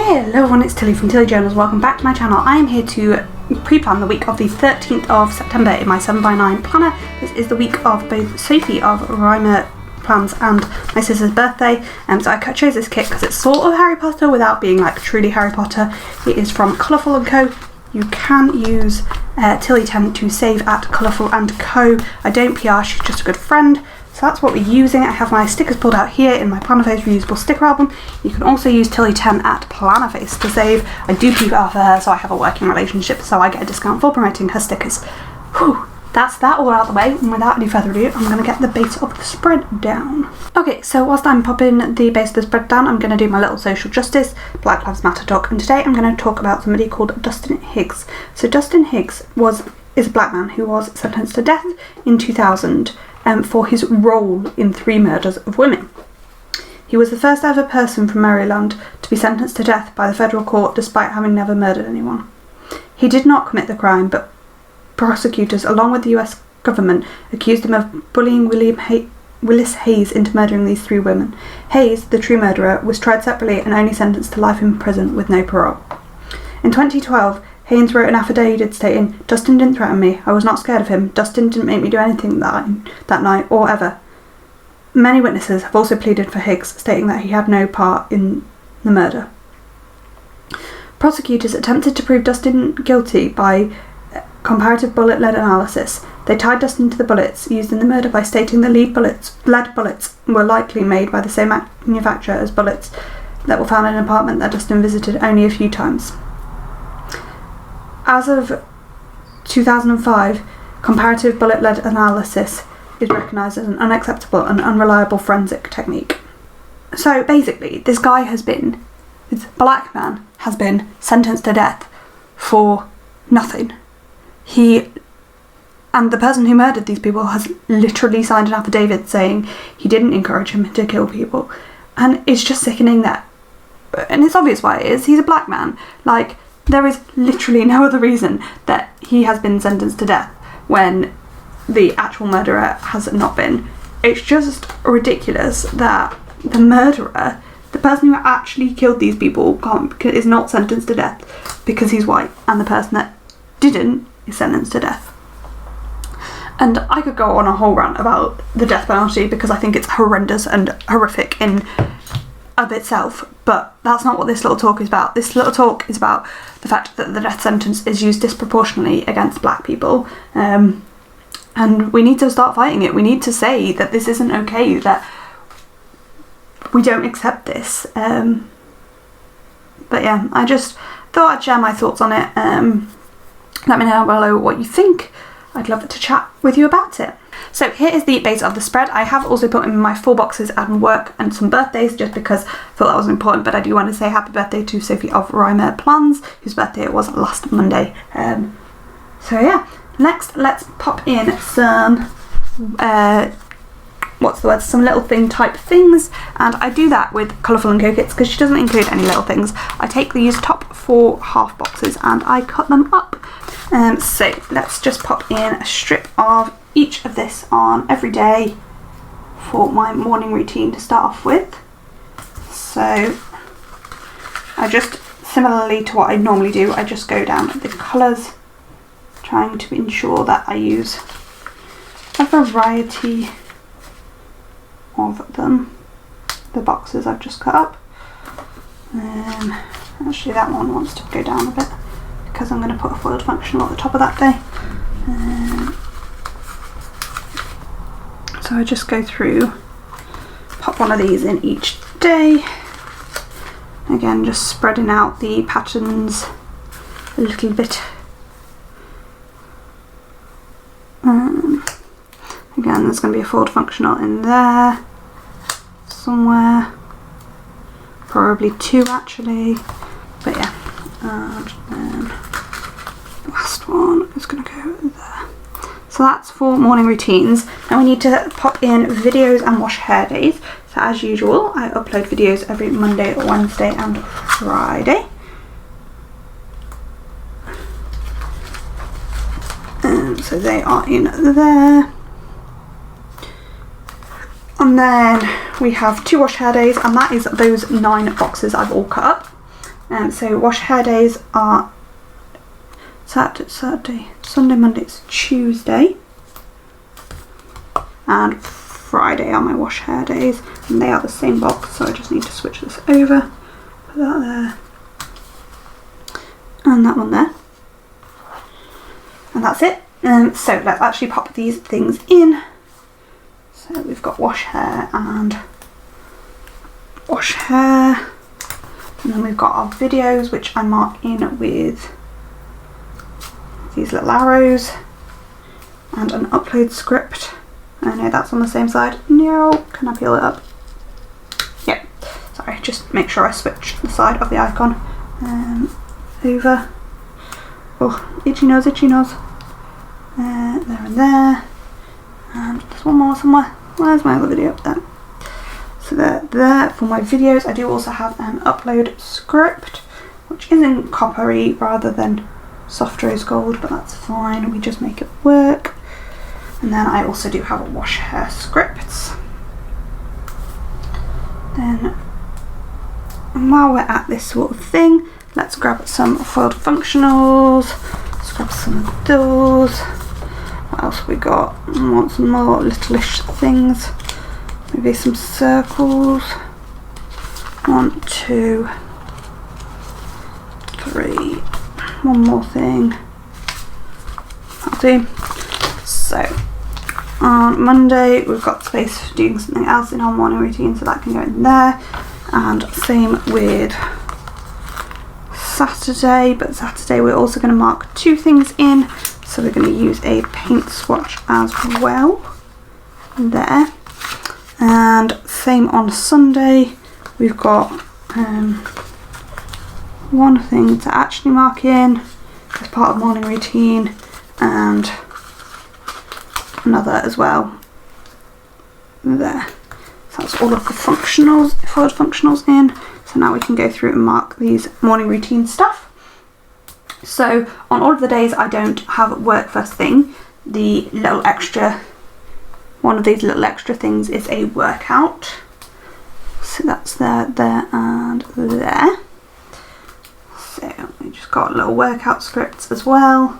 Hello everyone, it's Tilly from Tilly Journals. Welcome back to my channel. I am here to pre-plan the week of the 13th of September in my 7x9 planner. This is the week of both Sophie of Rhymer plans and my sister's birthday. So I chose this kit because it's sort of Harry Potter without being like truly Harry Potter. It is from Colourful & Co. You can use Tilly10 to save at Colourful & Co. I don't PR, she's just a good friend. So that's what we're using. I have my stickers pulled out here in my Plannerface reusable sticker album. You can also use Tilly10 at Plannerface to save. I do keep it off for her, so I have a working relationship, so I get a discount for promoting her stickers. Whew, that's that all out of the way, and without any further ado, I'm going to get the base of the spread down. Okay, so whilst I'm popping the base of the spread down, I'm going to do my little social justice, Black Lives Matter talk, and today I'm going to talk about somebody called Dustin Higgs. So Dustin Higgs is a black man who was sentenced to death in 2000 for his role in 3 murders of women. He was the first ever person from Maryland to be sentenced to death by the federal court despite having never murdered anyone. He did not commit the crime, but prosecutors along with the US government accused him of bullying Willis Hayes into murdering these 3 women. Hayes, the true murderer, was tried separately and only sentenced to life in prison with no parole. In 2012, Haynes wrote an affidavit stating, "Dustin didn't threaten me, I was not scared of him, Dustin didn't make me do anything that night or ever." Many witnesses have also pleaded for Higgs, stating that he had no part in the murder. Prosecutors attempted to prove Dustin guilty by comparative bullet-lead analysis. They tied Dustin to the bullets used in the murder by stating the lead bullets were likely made by the same manufacturer as bullets that were found in an apartment that Dustin visited only a few times. As of 2005, comparative bullet-lead analysis is recognised as an unacceptable and unreliable forensic technique. So basically, this black man has been sentenced to death for nothing. And the person who murdered these people has literally signed an affidavit saying he didn't encourage him to kill people. And it's just sickening and it's obvious why it is. He's a black man. There is literally no other reason that he has been sentenced to death when the actual murderer has not been. It's just ridiculous that the murderer, the person who actually killed these people, is not sentenced to death because he's white, and the person that didn't is sentenced to death. And I could go on a whole rant about the death penalty because I think it's horrendous and horrific in of itself, but that's not what this little talk is about. This little talk is about the fact that the death sentence is used disproportionately against black people, and we need to start fighting it. We need to say that this isn't okay, that we don't accept this. But yeah, I just thought I'd share my thoughts on it. Let me know below what you think. I'd love to chat with you about it. So here is the base of the spread. I have also put in my 4 boxes and work and some birthdays just because I thought that was important, but I do want to say happy birthday to Sophie of Rhymer Plans, whose birthday it was last Monday. So yeah, next let's pop in some, some little thing type things, and I do that with Colourful & Co kits because she doesn't include any little things. I take these top 4 half boxes and I cut them up. So let's just pop in a strip of each of this on every day for my morning routine to start off with. So I just, similarly to what I normally do, I just go down the colours, trying to ensure that I use a variety of them. The boxes I've just cut up. Actually that one wants to go down a bit because I'm going to put a foiled functional at the top of that day. So I just go through, pop one of these in each day. Again, just spreading out the patterns a little bit. Again, there's going to be a foiled functional in there somewhere. Probably 2 actually, but yeah. And then the last one is going to go there. So that's for morning routines. Now we need to pop in videos and wash hair days. So as usual, I upload videos every Monday, Wednesday and Friday. So they are in there. And then we have 2 wash hair days, and that is those 9 boxes I've all cut up. So wash hair days are Saturday, Sunday, Monday, it's Tuesday, and Friday are my wash hair days, and they are the same box, so I just need to switch this over, put that there, and that one there, and that's it. So let's actually pop these things in. So we've got wash hair and wash hair, and then we've got our videos, which I mark in with these little arrows, and an upload script. I know that's on the same side. No, can I peel it up? Yep. Sorry, just make sure I switch the side of the icon over. Oh, itchy nose, itchy nose. There and there. And there's one more somewhere. Where's my other video? There. So there for my videos. I do also have an upload script, which is in coppery rather than soft rose gold, but that's fine. We just make it work. And then I also do have a wash hair scripts. Then, while we're at this sort of thing, let's grab some foiled functionals. Let's grab some of those. What else have we got? I want some more littleish things. Maybe some circles. 1, 2, 3. One more thing. That'll do. So, on Monday we've got space for doing something else in our morning routine, so that can go in there. And same with Saturday, but Saturday we're also going to mark 2 things in. So we're going to use a paint swatch as well. There. And same on Sunday, we've got 1 thing to actually mark in as part of morning routine, and another as well there. So that's all of the functionals, foiled functionals in. So now we can go through and mark these morning routine stuff. So on all of the days I don't have work first thing, the little extra, one of these little extra things is a workout. So that's there, there and there. So we just got little workout scripts as well,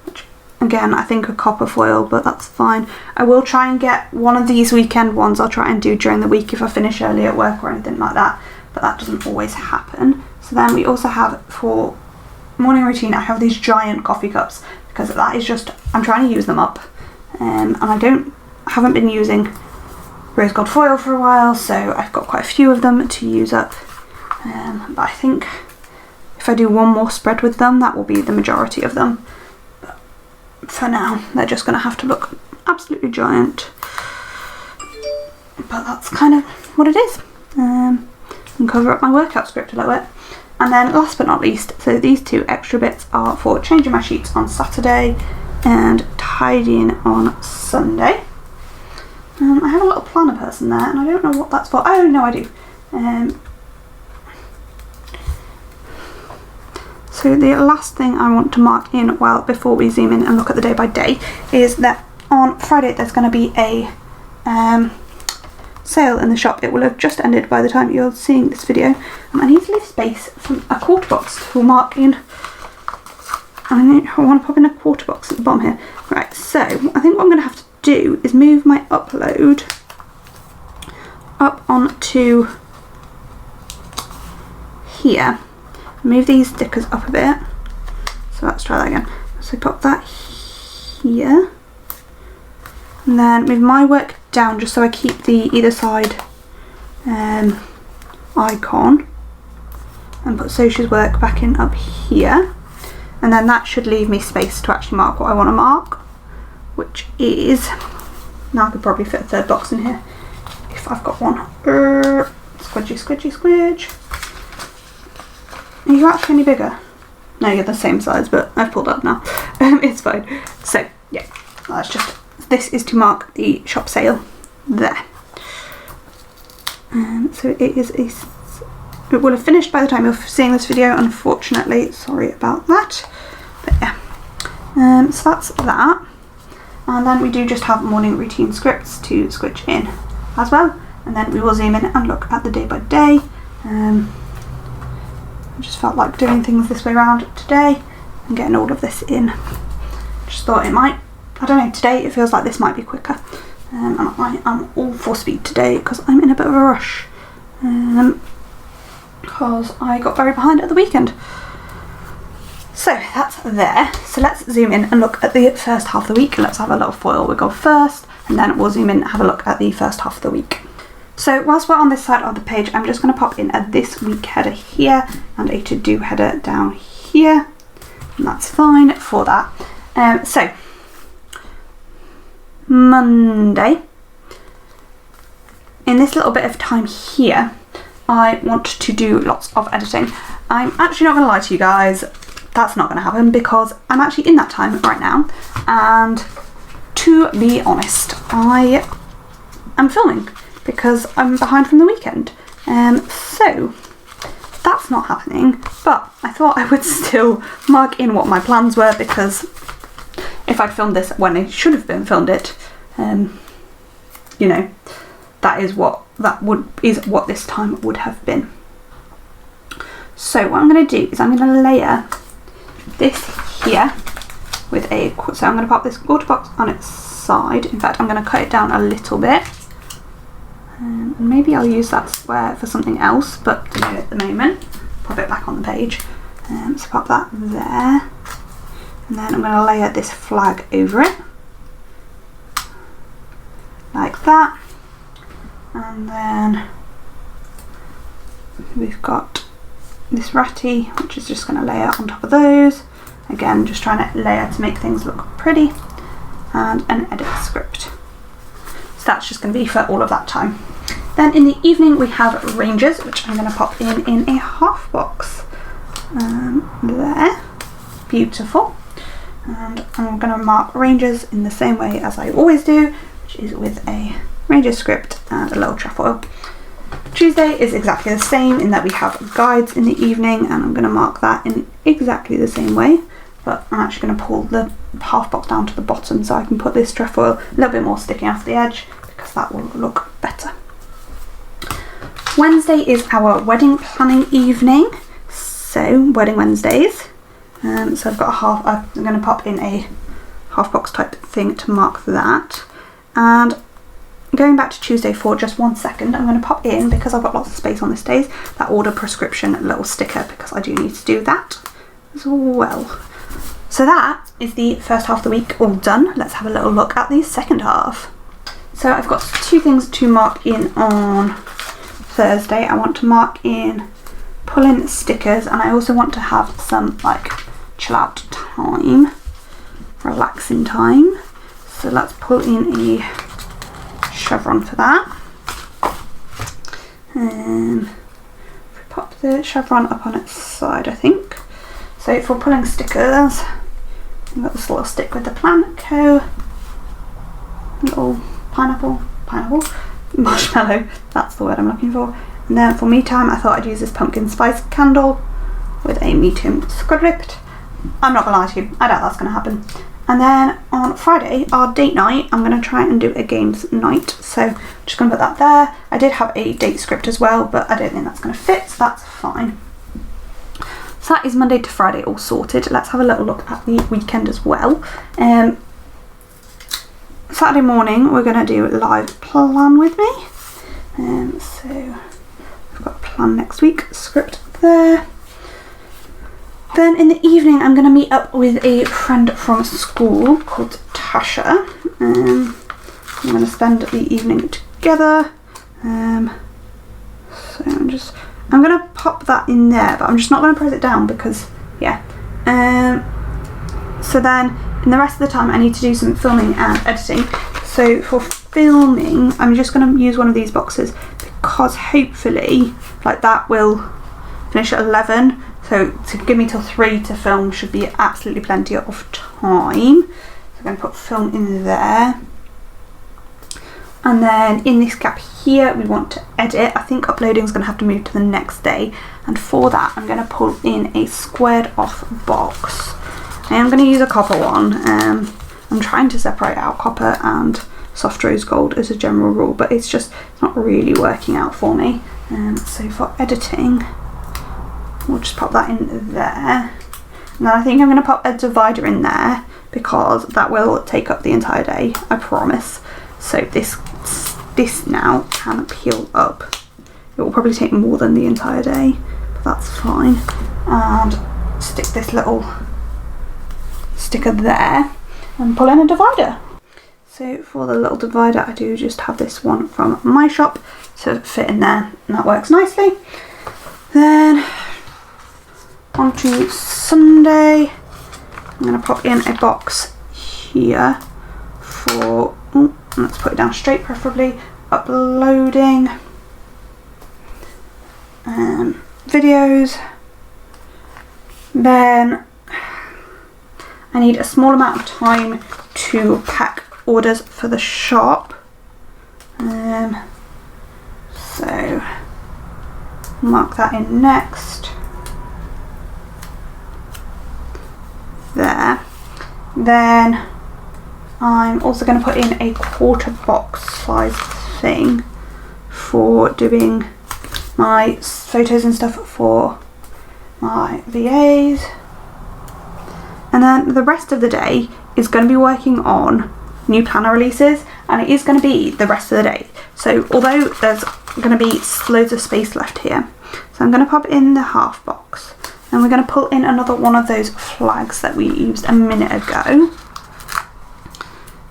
which again I think are copper foil, but that's fine. I will try and get one of these weekend ones. I'll try and do during the week if I finish early at work or anything like that, but that doesn't always happen. So then we also have, for morning routine, I have these giant coffee cups, because that is just, I'm trying to use them up, and I haven't been using rose gold foil for a while, so I've got quite a few of them to use up, but I think if I do one more spread with them, that will be the majority of them. But for now, they're just going to have to look absolutely giant, but that's kind of what it is. And cover up my workout script a little bit. And then last but not least, so these 2 extra bits are for changing my sheets on Saturday and tidying on Sunday. I have a little planner person there, and I don't know what that's for. Oh no, I do. So the last thing I want to mark in, well, before we zoom in and look at the day by day, is that on Friday there's going to be a sale in the shop. It will have just ended by the time you're seeing this video. I need to leave space for a quarter box to mark in. I want to pop in a quarter box at the bottom here. Right, so I think what I'm going to have to do is move my upload up onto here. Move these stickers up a bit. So let's try that again. So pop that here. And then move my work down just so I keep the either side icon, and put Soshi's work back in up here, and then that should leave me space to actually mark what I want to mark, which is, now I could probably fit a 3rd box in here if I've got one. Squidgy, squidgy, squidge. Are you actually any bigger? No, you're the same size, but I've pulled up now. It's fine. So yeah, that's just, this is to mark the shop sale there. So it is it will have finished by the time you're seeing this video, unfortunately. Sorry about that. But yeah. So that's that. And then we do just have morning routine scripts to switch in as well. And then we will zoom in and look at the day by day. I just felt like doing things this way around today and getting all of this in. Just thought it might, I don't know, today it feels like this might be quicker. And I am all for speed today because I'm in a bit of a rush. Because I got very behind at the weekend. So that's there. So let's zoom in and look at the first half of the week. Let's have a little foil wiggle first, and then we'll zoom in and have a look at the first half of the week. So whilst we're on this side of the page, I'm just going to pop in a this week header here and a to do header down here. And that's fine for that. So Monday, in this little bit of time here, I want to do lots of editing. I'm actually not going to lie to you guys, that's not going to happen because I'm actually in that time right now, and to be honest, I am filming because I'm behind from the weekend. So that's not happening, but I thought I would still mark in what my plans were, because if I'd filmed this when I should have been filmed it, you know, that is what this time would have been. So what I'm going to do is I'm going to layer this here with so I'm going to pop this quarter box on its side. In fact, I'm going to cut it down a little bit. And maybe I'll use that square for something else, but to do at the moment, pop it back on the page. So pop that there. And then I'm going to layer this flag over it. Like that. And then we've got this ratty, which is just going to layer on top of those. Again, just trying to layer to make things look pretty. And an edit script. So that's just going to be for all of that time. Then in the evening we have ranges, which I'm going to pop in a half box. There. Beautiful. And I'm going to mark ranges in the same way as I always do, which is with a ranges script and a little trefoil. Tuesday is exactly the same in that we have guides in the evening, and I'm going to mark that in exactly the same way, but I'm actually going to pull the half box down to the bottom so I can put this trefoil a little bit more sticking off the edge, because that will look better. Wednesday is our wedding planning evening, so wedding Wednesdays. So I've got I'm going to pop in a half box type thing to mark that. And going back to Tuesday for just 1 second, I'm going to pop in, because I've got lots of space on this days, that order prescription little sticker, because I do need to do that as well. So that is the first half of the week all done. Let's have a little look at the second half. So I've got two things to mark in on Thursday. I want to mark in pull-in stickers, and I also want to have some like chill out time, relaxing time. So let's pull in a chevron for that. We pop the chevron up on its side, I think. So for pulling stickers, I've got this little stick with the Planet Co. Little pineapple, marshmallow, that's the word I'm looking for. And then for me time, I thought I'd use this pumpkin spice candle with a medium script. I'm not gonna lie to you, I doubt that's gonna happen. And then on Friday, our date night, I'm going to try and do a games night. So I'm just going to put that there. I did have a date script as well, but I don't think that's going to fit, so that's fine. So that is Monday to Friday all sorted. Let's have a little look at the weekend as well. Saturday morning, we're going to do live plan with me. So I've got a plan next week, script there. Then in the evening, I'm going to meet up with a friend from school called Tasha. I'm going to spend the evening together. So I'm going to pop that in there, but I'm just not going to press it down because, yeah. So then in the rest of the time, I need to do some filming and editing. So for filming, I'm just going to use one of these boxes, because hopefully, like, that will finish at 11. So to give me till 3 to film should be absolutely plenty of time. So I'm going to put film in there. And then in this gap here, we want to edit. I think uploading is going to have to move to the next day. And for that, I'm going to pull in a squared off box. I am going to use a copper one. I'm trying to separate out copper and soft rose gold as a general rule, but it's not really working out for me. So for editing, we'll just pop that in there. And then I think I'm going to pop a divider in there because that will take up the entire day, I promise. So this now can peel up. It will probably take more than the entire day, but that's fine. And stick this little sticker there and pull in a divider. So for the little divider, I do just have this one from my shop to fit in there, and that works nicely. Then on to Sunday, I'm going to pop in a box here for, let's put it down straight preferably, uploading videos. Then I need a small amount of time to pack orders for the shop. So mark that in next. There. Then I'm also going to put in a quarter box size thing for doing my photos and stuff for my VAs. And then the rest of the day is going to be working on new planner releases, and it is going to be the rest of the day. So although there's going to be loads of space left here, so I'm going to pop in the half box, and we're going to pull in another one of those flags that we used a minute ago,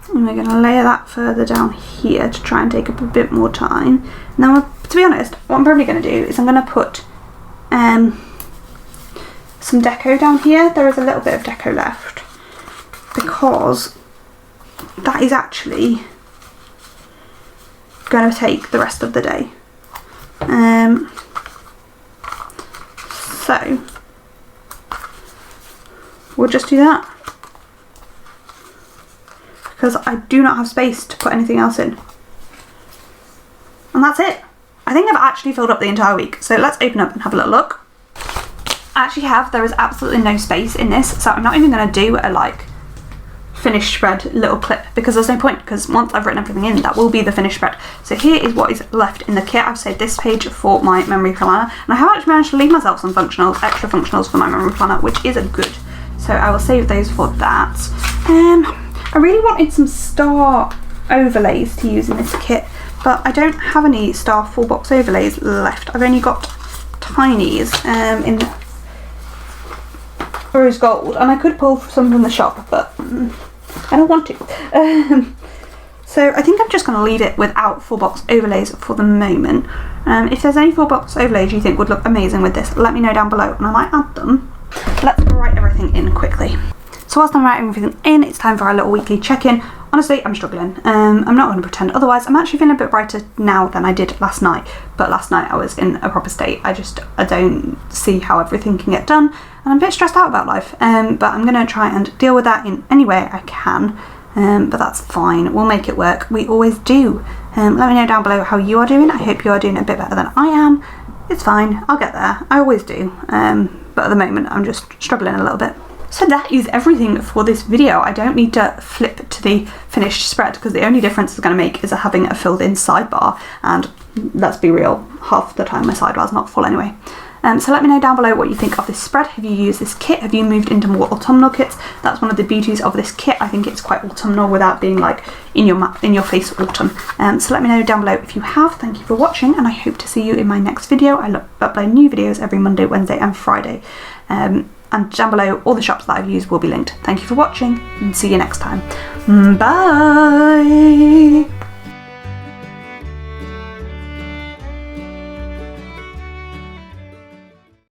and we're going to layer that further down here to try and take up a bit more time. Now, to be honest, what I'm probably going to do is I'm going to put some deco down here. There is a little bit of deco left because that is actually going to take the rest of the day. So we'll just do that because I do not have space to put anything else in. And that's it. I think I've actually filled up the entire week. So let's open up and have a little look. I actually have, there is absolutely no space in this, so I'm not even going to do a like finished spread little clip because there's no point, because once I've written everything in, that will be the finished spread. So here is what is left in the kit. I've saved this page for my memory planner, and I have actually managed to leave myself some functionals, extra functionals for my memory planner, which is a good. So I will save those for that. I really wanted some star overlays to use in this kit, but I don't have any star full box overlays left. I've only got tinies in rose gold, and I could pull some from the shop, but I don't want to. So I think I'm just going to leave it without full box overlays for the moment. If there's any full box overlays you think would look amazing with this, let me know down below and I might add them. Let's write everything in quickly. So whilst I'm writing everything in, it's time for our little weekly check-in. Honestly, I'm struggling. I'm not going to pretend otherwise. I'm actually feeling a bit brighter now than I did last night, but last night I was in a proper state. I don't see how everything can get done, and I'm a bit stressed out about life, but I'm going to try and deal with that in any way I can, but that's fine. We'll make it work. We always do. Let me know down below how you are doing. I hope you are doing a bit better than I am. It's fine. I'll get there. I always do, but at the moment I'm just struggling a little bit. So that is everything for this video. I don't need to flip to the finished spread because the only difference it's going to make is having a filled in sidebar, and let's be real, half the time my sidebar's not full anyway. So let me know down below what you think of this spread. Have you used this kit? Have you moved into more autumnal kits? That's one of the beauties of this kit. I think it's quite autumnal without being like in your face autumn. So let me know down below if you have. Thank you for watching, and I hope to see you in my next video. I upload new videos every Monday, Wednesday and Friday. And down below, all the shops that I've used will be linked. Thank you for watching, and see you next time. Bye!